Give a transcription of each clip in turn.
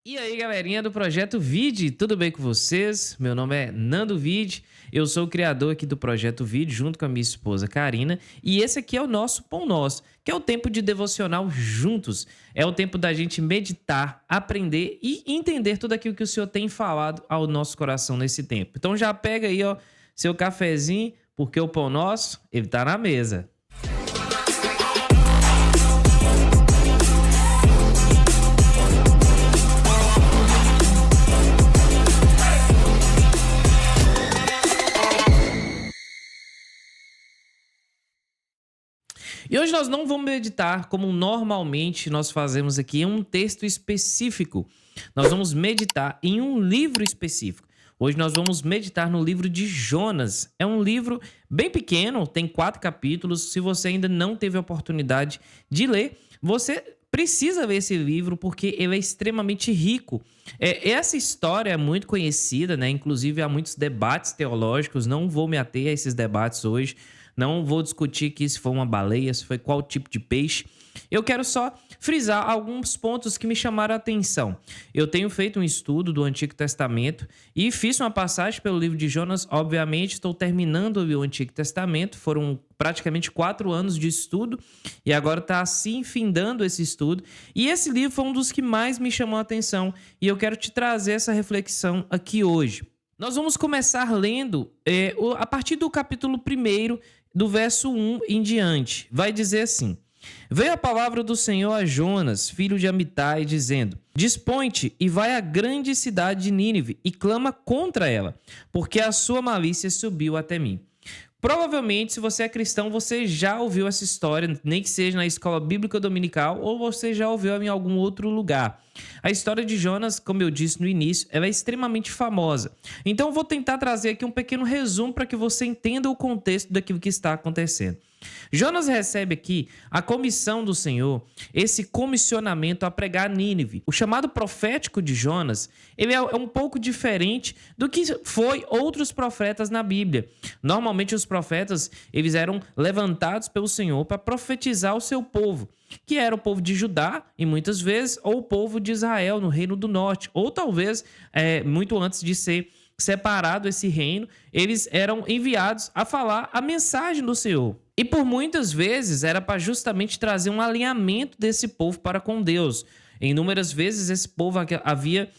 E aí, galerinha do Projeto Vide, tudo bem com vocês? Meu nome é Nando Vide, eu sou o criador aqui do Projeto Vide, junto com a minha esposa Karina, e esse aqui é o nosso Pão Nosso, que é o tempo de devocional juntos. É o tempo da gente meditar, aprender e entender tudo aquilo que o Senhor tem falado ao nosso coração nesse tempo. Então já pega aí, ó, seu cafezinho, porque o Pão Nosso, ele tá na mesa. E hoje nós não vamos meditar como normalmente nós fazemos aqui em um texto específico. Nós vamos meditar em um livro específico. Hoje nós vamos meditar no livro de Jonas. É um livro bem pequeno, tem 4 capítulos. Se você ainda não teve a oportunidade de ler, você precisa ver esse livro porque ele é extremamente rico. Essa história é muito conhecida, né? Inclusive há muitos debates teológicos. Não vou me ater a esses debates hoje. Não vou discutir que se foi uma baleia, se foi qual tipo de peixe. Eu quero só frisar alguns pontos que me chamaram a atenção. Eu tenho feito um estudo do Antigo Testamento e fiz uma passagem pelo livro de Jonas. Obviamente, estou terminando o Antigo Testamento. Foram praticamente 4 anos de estudo e agora está assim findando esse estudo. E esse livro foi um dos que mais me chamou a atenção e eu quero te trazer essa reflexão aqui hoje. Nós vamos começar lendo a partir do capítulo 1, do verso 1 em diante. Vai dizer assim: Veio a palavra do Senhor a Jonas, filho de Amitai, dizendo: Dispõe-te e vai à grande cidade de Nínive e clama contra ela, porque a sua malícia subiu até mim. Provavelmente, se você é cristão, você já ouviu essa história, nem que seja na escola bíblica dominical ou você já ouviu em algum outro lugar. A história de Jonas, como eu disse no início, ela é extremamente famosa. Então, eu vou tentar trazer aqui um pequeno resumo para que você entenda o contexto daquilo que está acontecendo. Jonas recebe aqui a comissão do Senhor, esse comissionamento a pregar a Nínive. O chamado profético de Jonas, ele é um pouco diferente do que foi outros profetas na Bíblia. Normalmente os profetas, eles eram levantados pelo Senhor para profetizar o seu povo, que era o povo de Judá, e muitas vezes, ou o povo de Israel, no Reino do Norte, ou talvez, muito antes de ser separado esse reino, eles eram enviados a falar a mensagem do Senhor. E por muitas vezes era para justamente trazer um alinhamento desse povo para com Deus. Em inúmeras vezes esse povo havia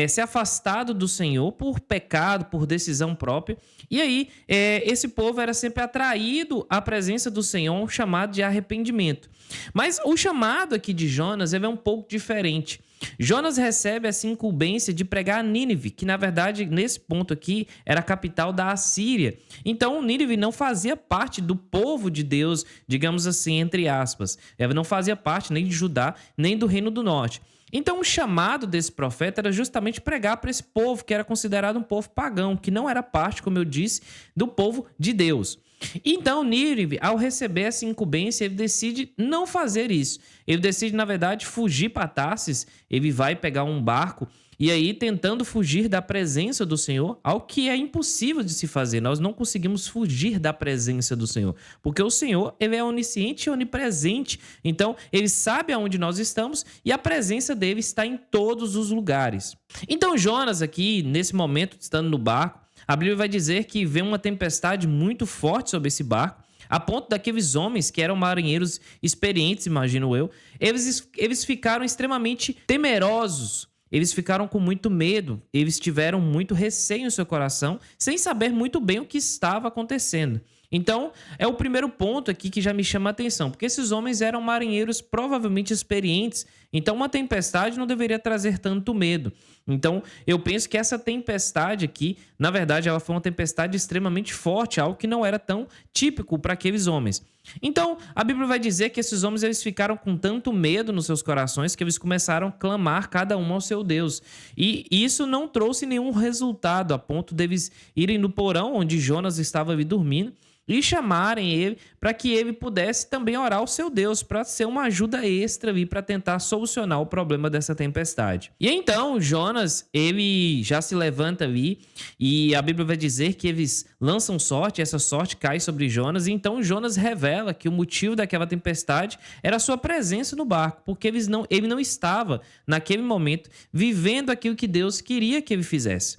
se afastado do Senhor por pecado, por decisão própria. E aí esse povo era sempre atraído à presença do Senhor, um chamado de arrependimento. Mas o chamado aqui de Jonas é um pouco diferente. Jonas recebe essa incumbência de pregar a Nínive, que na verdade, nesse ponto aqui, era a capital da Assíria. Então, Nínive não fazia parte do povo de Deus, digamos assim, entre aspas. Ela não fazia parte nem de Judá, nem do Reino do Norte. Então, o chamado desse profeta era justamente pregar para esse povo, que era considerado um povo pagão, que não era parte, como eu disse, do povo de Deus. Então, Nínive, ao receber essa incumbência, ele decide não fazer isso. Ele decide, na verdade, fugir para Tarsis. Ele vai pegar um barco e aí tentando fugir da presença do Senhor, algo que é impossível de se fazer. Nós não conseguimos fugir da presença do Senhor, porque o Senhor, ele é onisciente e onipresente. Então, ele sabe aonde nós estamos e a presença dele está em todos os lugares. Então, Jonas aqui, nesse momento, estando no barco, a Bíblia vai dizer que veio uma tempestade muito forte sobre esse barco, a ponto daqueles homens que eram marinheiros experientes, imagino eu, eles ficaram extremamente temerosos, eles ficaram com muito medo, eles tiveram muito receio em seu coração, sem saber muito bem o que estava acontecendo. Então, é o primeiro ponto aqui que já me chama a atenção, porque esses homens eram marinheiros provavelmente experientes, então uma tempestade não deveria trazer tanto medo. Então, eu penso que essa tempestade aqui, na verdade, ela foi uma tempestade extremamente forte, algo que não era tão típico para aqueles homens. Então, a Bíblia vai dizer que esses homens eles ficaram com tanto medo nos seus corações que eles começaram a clamar cada um ao seu Deus. E isso não trouxe nenhum resultado, a ponto deles irem no porão onde Jonas estava ali dormindo e chamarem ele para que ele pudesse também orar ao seu Deus, para ser uma ajuda extra ali para tentar solucionar o problema dessa tempestade. E então Jonas Jonas, ele já se levanta ali e a Bíblia vai dizer que eles lançam sorte, e essa sorte cai sobre Jonas, e então Jonas revela que o motivo daquela tempestade era a sua presença no barco, porque ele não estava, naquele momento, vivendo aquilo que Deus queria que ele fizesse.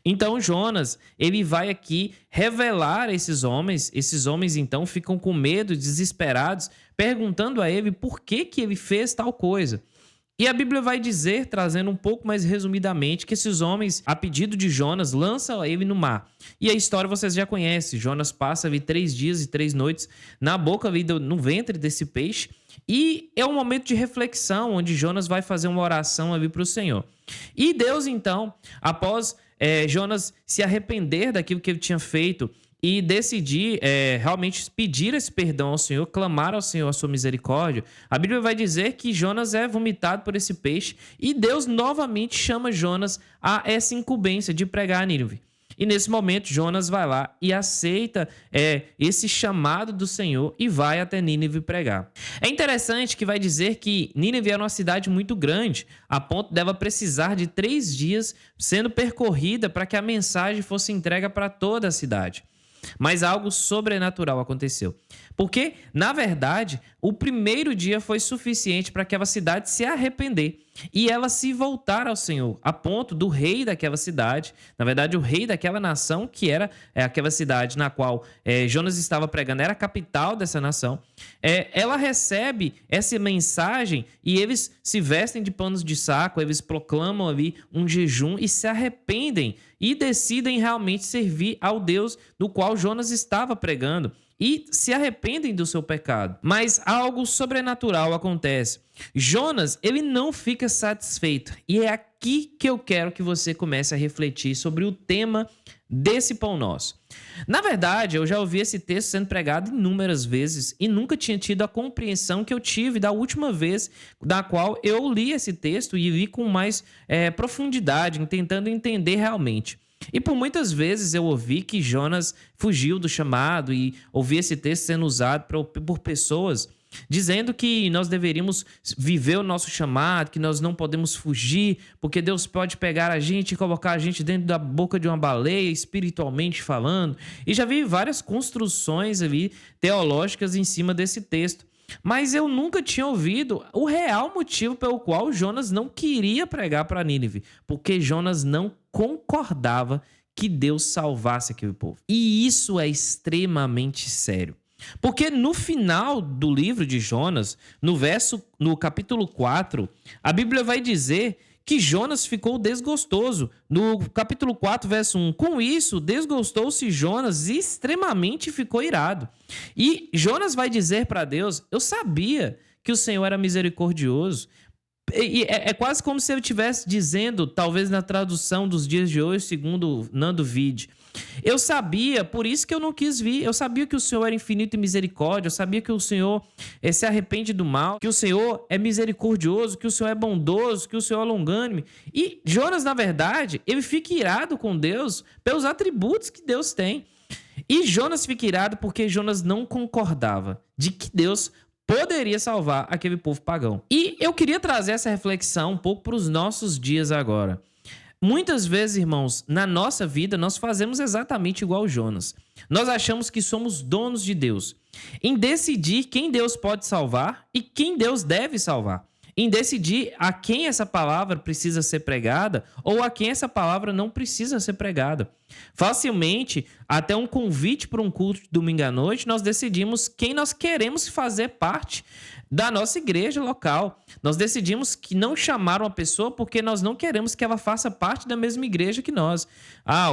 Então Jonas, ele vai aqui revelar esses homens então ficam com medo, desesperados, perguntando a ele por que ele fez tal coisa. E a Bíblia vai dizer, trazendo um pouco mais resumidamente, que esses homens, a pedido de Jonas, lançam ele no mar. E a história vocês já conhecem. Jonas passa ali 3 dias e 3 noites na boca, ali no ventre desse peixe. E é um momento de reflexão, onde Jonas vai fazer uma oração ali para o Senhor. E Deus, então, após Jonas se arrepender daquilo que ele tinha feito e decidir realmente pedir esse perdão ao Senhor, clamar ao Senhor a sua misericórdia, a Bíblia vai dizer que Jonas é vomitado por esse peixe e Deus novamente chama Jonas a essa incumbência de pregar a Nínive. E nesse momento, Jonas vai lá e aceita esse chamado do Senhor e vai até Nínive pregar. É interessante que vai dizer que Nínive era uma cidade muito grande, a ponto dela precisar de 3 dias sendo percorrida para que a mensagem fosse entregue para toda a cidade. Mas algo sobrenatural aconteceu. Porque, na verdade, o primeiro dia foi suficiente para aquela cidade se arrepender e ela se voltar ao Senhor, a ponto do rei daquela cidade, na verdade, o rei daquela nação, que era aquela cidade na qual Jonas estava pregando, era a capital dessa nação, ela recebe essa mensagem e eles se vestem de panos de saco, eles proclamam ali um jejum e se arrependem e decidem realmente servir ao Deus do qual Jonas estava pregando e se arrependem do seu pecado. Mas algo sobrenatural acontece. Jonas, ele não fica satisfeito. E é aqui que eu quero que você comece a refletir sobre o tema desse Pão Nosso. Na verdade, eu já ouvi esse texto sendo pregado inúmeras vezes e nunca tinha tido a compreensão que eu tive da última vez da qual eu li esse texto e li com mais profundidade, tentando entender realmente. E por muitas vezes eu ouvi que Jonas fugiu do chamado e ouvi esse texto sendo usado por pessoas dizendo que nós deveríamos viver o nosso chamado, que nós não podemos fugir, porque Deus pode pegar a gente e colocar a gente dentro da boca de uma baleia, espiritualmente falando. E já vi várias construções ali teológicas em cima desse texto. Mas eu nunca tinha ouvido o real motivo pelo qual Jonas não queria pregar para Nínive, porque Jonas não concordava que Deus salvasse aquele povo. E isso é extremamente sério. Porque no final do livro de Jonas, no capítulo 4, a Bíblia vai dizer que Jonas ficou desgostoso. No capítulo 4, verso 1, com isso, desgostou-se Jonas e extremamente ficou irado. E Jonas vai dizer para Deus, eu sabia que o Senhor era misericordioso. E é quase como se ele estivesse dizendo, talvez na tradução dos dias de hoje, segundo Nando Vide, eu sabia, por isso que eu não quis vir. Eu sabia que o Senhor era infinito em misericórdia. Eu sabia que o Senhor se arrepende do mal, que o Senhor é misericordioso, que o Senhor é bondoso, que o Senhor é longânime. E Jonas, na verdade, ele fica irado com Deus pelos atributos que Deus tem. E Jonas fica irado porque Jonas não concordava de que Deus poderia salvar aquele povo pagão. E eu queria trazer essa reflexão um pouco para os nossos dias agora. Muitas vezes, irmãos, na nossa vida, nós fazemos exatamente igual Jonas. Nós achamos que somos donos de Deus, em decidir quem Deus pode salvar e quem Deus deve salvar, em decidir a quem essa palavra precisa ser pregada ou a quem essa palavra não precisa ser pregada. Facilmente, até um convite para um culto de domingo à noite, nós decidimos quem nós queremos fazer parte da nossa igreja local. Nós decidimos que não chamar uma pessoa porque nós não queremos que ela faça parte da mesma igreja que nós.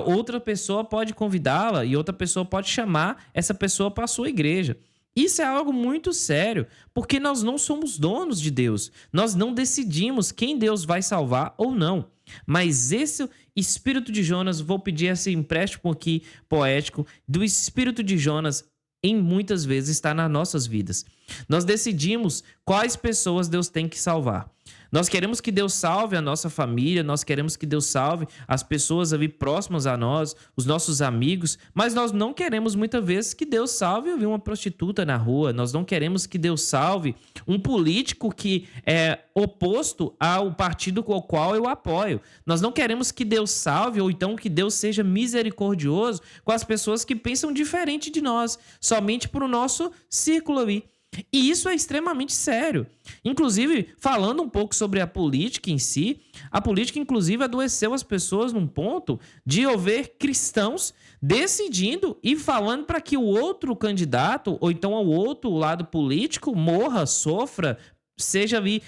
Outra pessoa pode convidá-la e outra pessoa pode chamar essa pessoa para a sua igreja. Isso é algo muito sério, porque nós não somos donos de Deus. Nós não decidimos quem Deus vai salvar ou não. Mas esse espírito de Jonas, vou pedir esse empréstimo aqui poético, do espírito de Jonas, em muitas vezes está nas nossas vidas. Nós decidimos quais pessoas Deus tem que salvar. Nós queremos que Deus salve a nossa família, nós queremos que Deus salve as pessoas ali próximas a nós, os nossos amigos, mas nós não queremos muitas vezes que Deus salve ali uma prostituta na rua, nós não queremos que Deus salve um político que é oposto ao partido com o qual eu apoio. Nós não queremos que Deus salve ou então que Deus seja misericordioso com as pessoas que pensam diferente de nós, somente para o nosso círculo ali. E isso é extremamente sério. Inclusive, falando um pouco sobre a política em si, a política, inclusive, adoeceu as pessoas num ponto de haver cristãos decidindo e falando para que o outro candidato, ou então o outro lado político, morra, sofra, seja ali,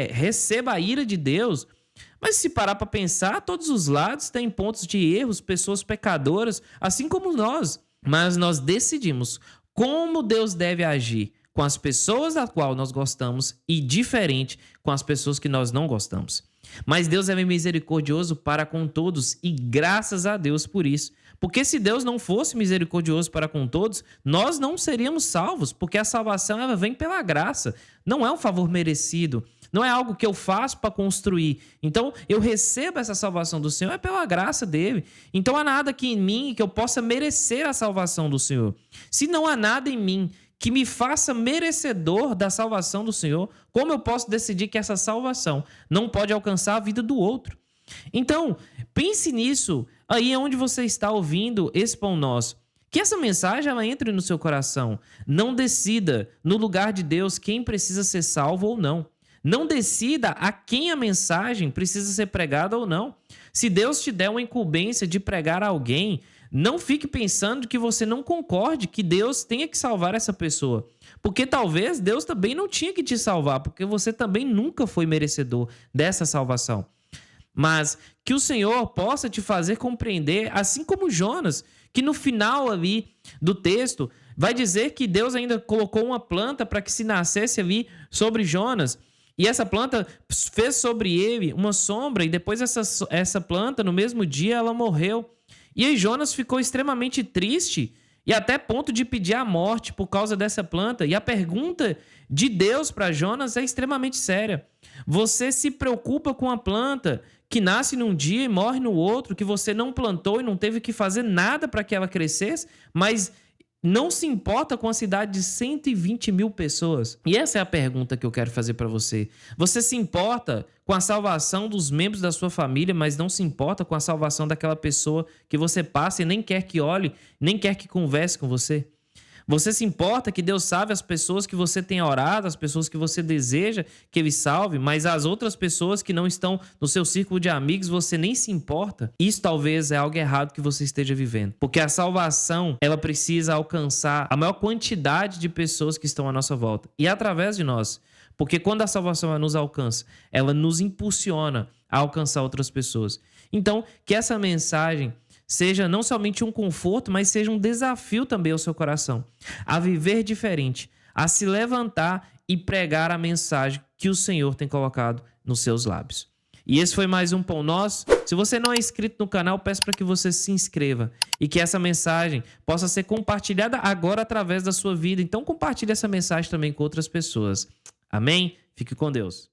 receba a ira de Deus. Mas se parar para pensar, todos os lados têm pontos de erros, pessoas pecadoras, assim como nós. Mas nós decidimos como Deus deve agir com as pessoas da qual nós gostamos e diferente com as pessoas que nós não gostamos. Mas Deus é misericordioso para com todos e graças a Deus por isso. Porque se Deus não fosse misericordioso para com todos, nós não seríamos salvos, porque a salvação ela vem pela graça, não é um favor merecido. Não é algo que eu faço para construir. Então, eu recebo essa salvação do Senhor é pela graça dele. Então, há nada aqui em mim que eu possa merecer a salvação do Senhor. Se não há nada em mim que me faça merecedor da salvação do Senhor, como eu posso decidir que essa salvação não pode alcançar a vida do outro? Então, pense nisso aí onde você está ouvindo esse Pão Nosso. Que essa mensagem ela entre no seu coração. Não decida no lugar de Deus quem precisa ser salvo ou não. Não decida a quem a mensagem precisa ser pregada ou não. Se Deus te der uma incumbência de pregar a alguém, não fique pensando que você não concorde que Deus tenha que salvar essa pessoa. Porque talvez Deus também não tinha que te salvar, porque você também nunca foi merecedor dessa salvação. Mas que o Senhor possa te fazer compreender, assim como Jonas, que no final ali do texto vai dizer que Deus ainda colocou uma planta para que se nascesse ali sobre Jonas. E essa planta fez sobre ele uma sombra e depois essa planta, no mesmo dia, ela morreu. E aí Jonas ficou extremamente triste e até ponto de pedir a morte por causa dessa planta. E a pergunta de Deus para Jonas é extremamente séria. Você se preocupa com a planta que nasce num dia e morre no outro, que você não plantou e não teve que fazer nada para que ela crescesse, mas não se importa com a cidade de 120 mil pessoas? E essa é a pergunta que eu quero fazer para você. Você se importa com a salvação dos membros da sua família, mas não se importa com a salvação daquela pessoa que você passa e nem quer que olhe, nem quer que converse com você? Você se importa que Deus salve as pessoas que você tem orado, as pessoas que você deseja que Ele salve, mas as outras pessoas que não estão no seu círculo de amigos, você nem se importa? Isso talvez é algo errado que você esteja vivendo. Porque a salvação, ela precisa alcançar a maior quantidade de pessoas que estão à nossa volta. E através de nós. Porque quando a salvação nos alcança, ela nos impulsiona a alcançar outras pessoas. Então, que essa mensagem seja não somente um conforto, mas seja um desafio também ao seu coração, a viver diferente, a se levantar e pregar a mensagem que o Senhor tem colocado nos seus lábios. E esse foi mais um Pão Nosso. Se você não é inscrito no canal, peço para que você se inscreva e que essa mensagem possa ser compartilhada agora através da sua vida. Então compartilhe essa mensagem também com outras pessoas. Amém? Fique com Deus.